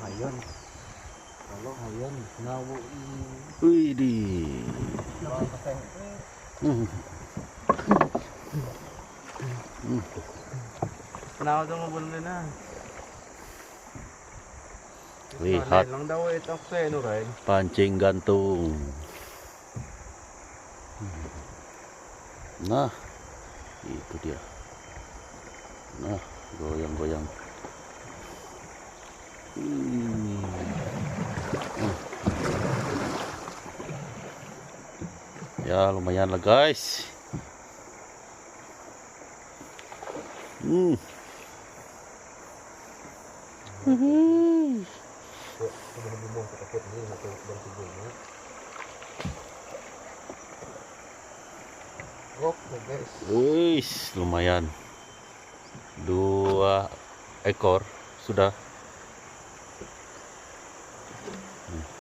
hayon. Kalau hayon ngawo Wih di. Panahon daw mabulong na. Lihat lang daw ito seno rin. pancing gantung. Nah, itu dia. Nah, goyang-goyang. Ya lumayan lah guys. Wih, lumayan. 2 ekor sudah.